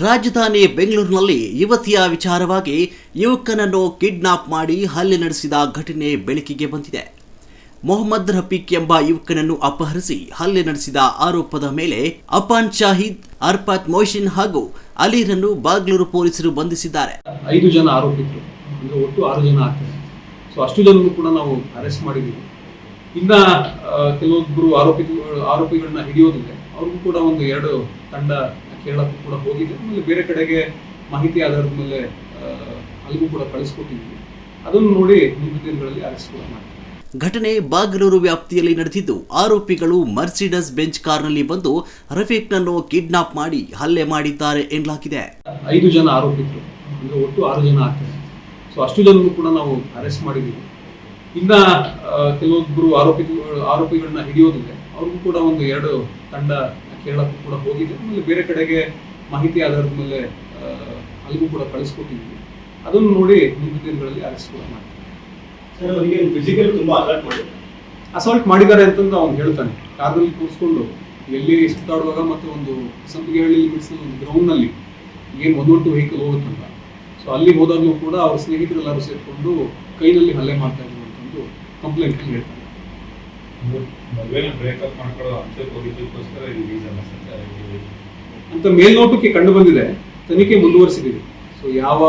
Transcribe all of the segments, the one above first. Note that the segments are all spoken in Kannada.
ರಾಜಧಾನಿ ಬೆಂಗಳೂರಿನಲ್ಲಿ ಯುವತಿಯ ವಿಚಾರವಾಗಿ ಯುವಕನನ್ನು ಕಿಡ್ನಾಪ್ ಮಾಡಿ ಹಲ್ಲೆ ನಡೆಸಿದ ಘಟನೆ ಬೆಳಕಿಗೆ ಬಂದಿದೆ. ಮೊಹಮ್ಮದ್ ರಫೀಕ್ ಎಂಬ ಯುವಕನನ್ನು ಅಪಹರಿಸಿ ಹಲ್ಲೆ ನಡೆಸಿದ ಆರೋಪದ ಮೇಲೆ ಅಪಾನ್ ಶಾಹಿದ್, ಅರ್ಫಾತ್ ಮೊಹಸಿನ್ ಹಾಗೂ ಅಲಿರನ್ನು ಬಾಗ್ಲೂರು ಪೊಲೀಸರು ಬಂಧಿಸಿದ್ದಾರೆ. 5 ಜನ ಆರೋಪಿತರು, ಅಂದ್ರೆ ಒಟ್ಟು 6 ಜನ ಆಗ್ತಾರೆ. ಸೊ ಅಷ್ಟು ಜನರು ಕೂಡ ನಾವು ಅರೆಸ್ಟ್ ಮಾಡಿದ್ದೀವಿ. ಇನ್ನ ಕೆಲವೊಬ್ಬರು ಆರೋಪಿಗಳನ್ನ ಹಿಡಿಯೋದಿದೆ. ಅವ್ರಿಗೂ ಕೂಡ ಒಂದು 2 ತಂಡ ಕೇರಳಕ್ಕೂ ಕೂಡ ಹೋಗಿದೆ. ಆಮೇಲೆ ಬೇರೆ ಕಡೆಗೆ ಮಾಹಿತಿ ಆಧಾರದ ಮೇಲೆ ಅಲ್ಲಿಗೂ ಕೂಡ ಕಳಿಸ್ಕೊಟ್ಟಿದ್ದೀವಿ. ಅದನ್ನು ನೋಡಿ ಮುಂದಿನ ದಿನಗಳಲ್ಲಿ ಅರೆಸ್ಟ್ ಕೂಡ ಮಾಡ್ತೀವಿ. ಘಟನೆ ಬಾಗಲೂರು ವ್ಯಾಪ್ತಿಯಲ್ಲಿ ನಡೆದಿದ್ದು, ಆರೋಪಿಗಳು ಮರ್ಸಿಡಸ್ ಬೆಂಚ್ ಕಾರ್ನಲ್ಲಿ ಬಂದು ರಫೀಕ್ನನ್ನು ಕಿಡ್ನಾಪ್ ಮಾಡಿ ಹಲ್ಲೆ ಮಾಡಿದ್ದಾರೆ ಎನ್ನಲಾಗಿದೆ. 5 ಜನ ಆರೋಪಿತರು, ಅಂದ್ರೆ ಒಟ್ಟು 6 ಜನ ಆಗ್ತಾರೆ. ಸೊ ಅಷ್ಟು ಜನರು ಕೂಡ ನಾವು ಅರೆಸ್ಟ್ ಮಾಡಿದ್ದೀವಿ. ಇನ್ನ ಕೆಲವೊಬ್ಬರು ಆರೋಪಿಗಳನ್ನ ಹಿಡಿಯೋದಿದೆ. ಅವ್ರಿಗೂ ಕೂಡ ಒಂದು 2 ತಂಡ ಕೇರಳಕ್ಕೂ ಕೂಡ ಹೋಗಿದೆ. ಆಮೇಲೆ ಬೇರೆ ಕಡೆಗೆ ಮಾಹಿತಿ ಆಧಾರದ ಮೇಲೆ ಅಲ್ಲಿಗೂ ಕೂಡ ಕಳಿಸ್ಕೊಟ್ಟಿದ್ದೀವಿ. ಅದನ್ನು ನೋಡಿ ಮುಂದಿನ ದಿನಗಳಲ್ಲಿ ಅರೆಸ್ಟ್ ಕೂಡ ಮಾಡ್ತೀವಿ. ಅಸಾಲ್ಟ್ ಮಾಡಿದ್ದಾರೆ ಅಂತಂದು ಅವ್ನು ಹೇಳ್ತಾನೆ. ಕಾರ್ನಲ್ಲಿ ಕೂರಿಸ್ಕೊಂಡು ಎಲ್ಲಿ ಸುತ್ತಾಡುವಾಗ ಮತ್ತು ಒಂದು ಸಂಪಿಗೆಹಳ್ಳಿ ಲಿಮಿಟ್ಸ್ ಒಂದು ಗ್ರೌಂಡ್ನಲ್ಲಿ ಏನು 112 ವೆಹಿಕಲ್ ಹೋಗುತ್ತಂತ. ಸೊ ಅಲ್ಲಿ ಹೋದಾಗಲೂ ಕೂಡ ಅವ್ರ ಸ್ನೇಹಿತರೆಲ್ಲರೂ ಸೇರಿಕೊಂಡು ಕೈನಲ್ಲಿ ಹಲ್ಲೆ ಮಾಡ್ತಾ ಇದ್ರು ಅಂತಂದು ಕಂಪ್ಲೇಂಟ್ ಹೇಳ್ತಾನೆ. ಅಂತ ಮೇಲ್ನೋಟಕ್ಕೆ ಕಂಡು ಬಂದಿದೆ. ತನಿಖೆ ಮುಂದುವರಿಸಿದ್ದೀವಿ. ಸೊ ಯಾವ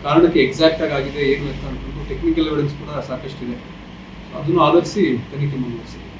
ಕಾರಣಕ್ಕೆ ಎಕ್ಸಾಕ್ಟ್ ಆಗಿದೆ ಏನು ಅಂತ ಅಂತಂದು ಟೆಕ್ನಿಕಲ್ ಎವಿಡೆನ್ಸ್ ಕೂಡ ಸಾಕಷ್ಟಿದೆ. ಅದನ್ನು ಆಧರಿಸಿ ತನಿಖೆ ಮುಂದುವರಿಸಿದ್ದೀವಿ.